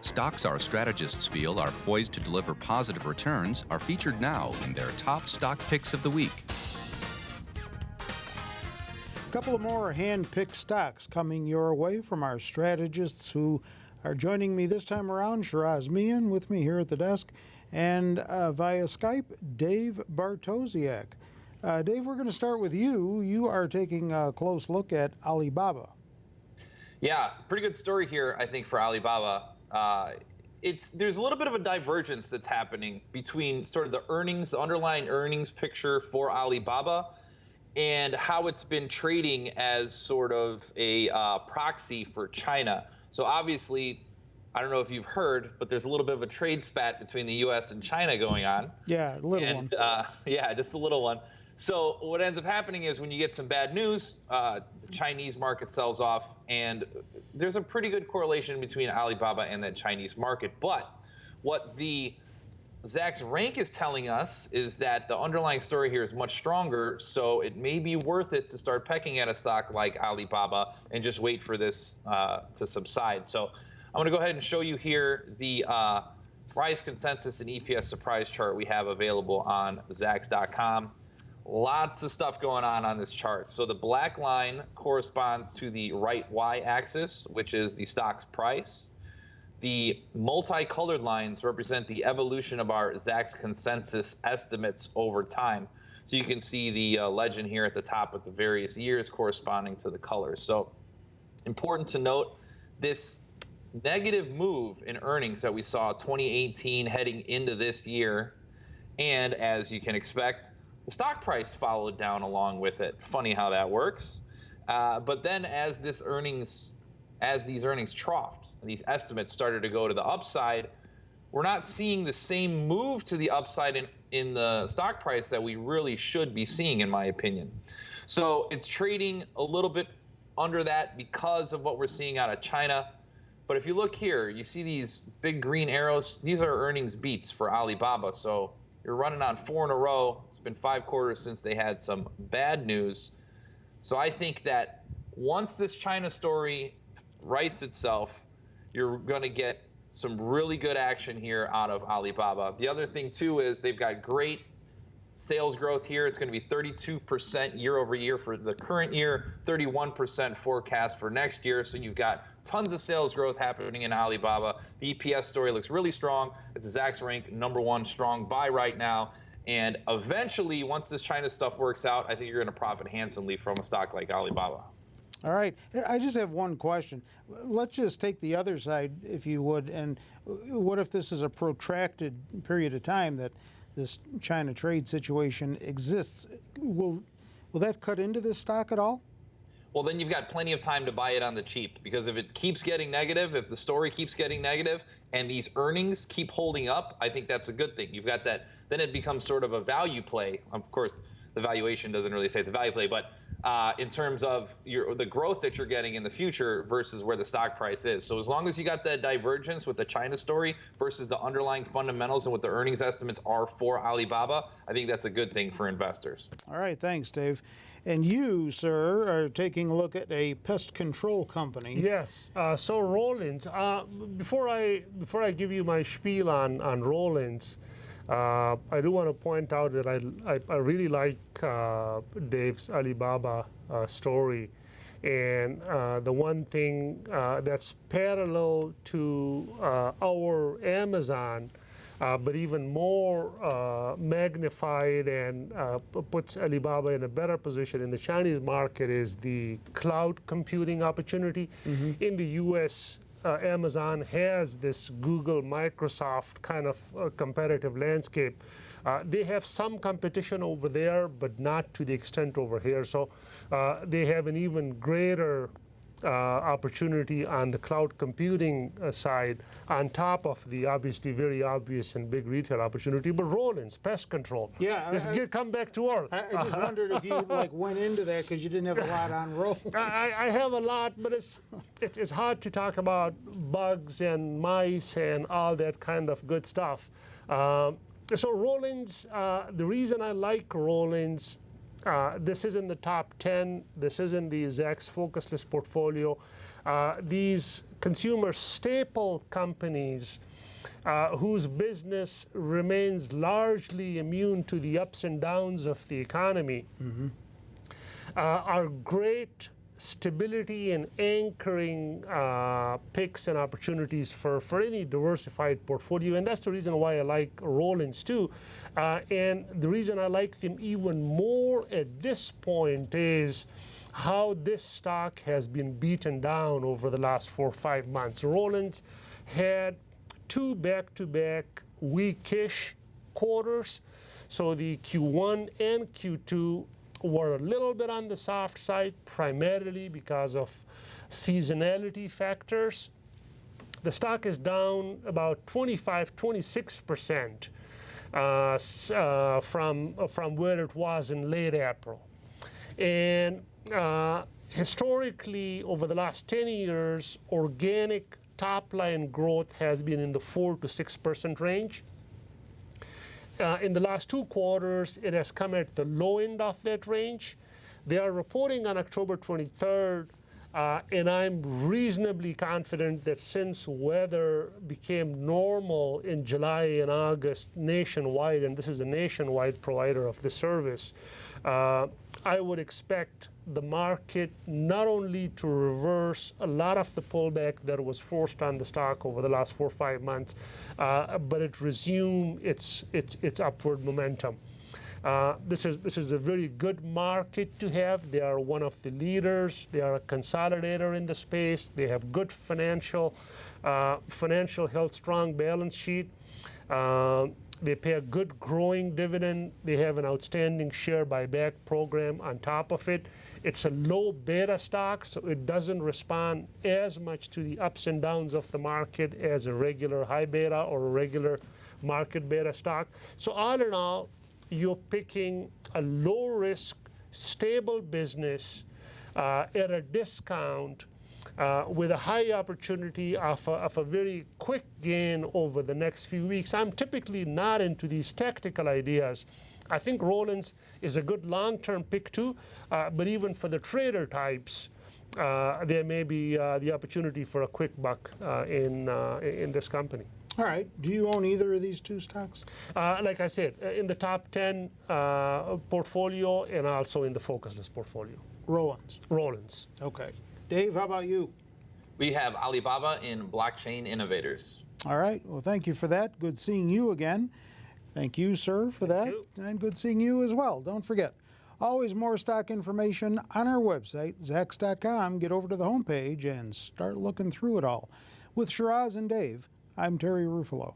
Stocks our strategists feel are poised to deliver positive returns are featured now in their top stock picks of the week. A couple of more hand-picked stocks coming your way from our strategists who are joining me this time around. Shiraz Mian with me here at the desk, and via Skype, Dave Bartosiak. Dave, we're going to start with you. You are taking a close look at Alibaba. Yeah, pretty good story here, I think, for Alibaba. There's a little bit of a divergence that's happening between sort of the earnings, the underlying earnings picture for Alibaba, and how it's been trading as sort of a proxy for China. So obviously, I don't know if you've heard, but there's a little bit of a trade spat between the U.S. and China going on. Yeah, a little one. Yeah, just a little one. So what ends up happening is when you get some bad news, the Chinese market sells off, and there's a pretty good correlation between Alibaba and that Chinese market. But what the Zacks rank is telling us is that the underlying story here is much stronger, so it may be worth it to start pecking at a stock like Alibaba and just wait for this to subside. So I'm going to go ahead and show you here the price consensus and EPS surprise chart we have available on Zacks.com. Lots of stuff going on this chart. So the black line corresponds to the right y-axis, which is the stock's price. The multicolored lines represent the evolution of our Zacks consensus estimates over time. So you can see the legend here at the top with the various years corresponding to the colors. So important to note, this negative move in earnings that we saw 2018 heading into this year, and as you can expect, the stock price followed down along with it. Funny how that works. But then as these earnings troughed, these estimates started to go to the upside, we're not seeing the same move to the upside in the stock price that we really should be seeing, in my opinion. So it's trading a little bit under that because of what we're seeing out of China. But if you look here, you see these big green arrows. These are earnings beats for Alibaba. So you're running on 4 in a row. It's been 5 quarters since they had some bad news. So I think that once this China story rights itself, you're going to get some really good action here out of Alibaba. The other thing, too, is they've got great sales growth here. It's going to be 32% year over year for the current year, 31% forecast for next year. So you've got tons of sales growth happening in Alibaba. The EPS story looks really strong. It's a Zacks rank #1 strong buy right now. And eventually, once this China stuff works out, I think you're going to profit handsomely from a stock like Alibaba. All right. I just have one question. Let's just take the other side, if you would. And what if this is a protracted period of time that this China trade situation exists? Will that cut into this stock at all? Well, then you've got plenty of time to buy it on the cheap, because if it keeps getting negative, if the story keeps getting negative and these earnings keep holding up, I think that's a good thing. You've got that. Then it becomes sort of a value play. Of course, the valuation doesn't really say it's a value play, but in terms of the growth that you're getting in the future versus where the stock price is. So as long as you got that divergence with the China story versus the underlying fundamentals and what the earnings estimates are for Alibaba, I think that's a good thing for investors. All right, thanks, Dave. And you, sir, are taking a look at a pest control company. Yes. So Rollins. Before I give you my spiel on Rollins, I do want to point out that I really like Dave's Alibaba story. And the one thing that's parallel to our Amazon, but even more magnified and puts Alibaba in a better position in the Chinese market is the cloud computing opportunity. In the U.S., Amazon has this Google, Microsoft kind of competitive landscape. They have some competition over there, but not to the extent over here. So they have an even greater opportunity on the cloud computing side, on top of the obviously very obvious and big retail opportunity. But Rollins, pest control. Yeah, come back to earth. I just wondered if you went into that because you didn't have a lot on Rollins. I have a lot, but it's hard to talk about bugs and mice and all that kind of good stuff. So Rollins, the reason I like Rollins, this is in the top 10. This is in the Zacks Focus List portfolio. these consumer staple companies whose business remains largely immune to the ups and downs of the economy are great stability and anchoring picks and opportunities for any diversified portfolio. And that's the reason why I like Rollins too. And the reason I like them even more at this point is how this stock has been beaten down over the last 4 or 5 months. Rollins had 2 back-to-back weakish quarters. So the Q1 and Q2 were a little bit on the soft side, primarily because of seasonality factors. The stock is down about 25-26% from where it was in late April. And historically, over the last 10 years, organic top-line growth has been in the 4 to 6% range. In the last 2 quarters, it has come at the low end of that range. They are reporting on October 23rd, and I'm reasonably confident that since weather became normal in July and August nationwide, and this is a nationwide provider of the service, I would expect the market not only to reverse a lot of the pullback that was forced on the stock over the last 4 or 5 months, but it resume its upward momentum. This is a very good market to have. They are one of the leaders. They are a consolidator in the space. They have good financial health, strong balance sheet. They pay a good growing dividend. They have an outstanding share buyback program on top of it. It's a low beta stock, so it doesn't respond as much to the ups and downs of the market as a regular high beta or a regular market beta stock. So all in all, you're picking a low risk, stable business at a discount with a high opportunity of a very quick gain over the next few weeks. I'm typically not into these tactical ideas. I think Rollins is a good long-term pick too, but even for the trader types, there may be the opportunity for a quick buck in this company. All right. Do you own either of these 2 stocks? Like I said, in the top 10 portfolio and also in the focus list portfolio. Rollins. Okay. Dave, how about you? We have Alibaba in blockchain innovators. All right. Well, thank you for that. Good seeing you again. Thank you, sir, for that. And good seeing you as well. Don't forget, always more stock information on our website, Zacks.com. Get over to the homepage and start looking through it all. With Shiraz and Dave, I'm Terry Ruffalo.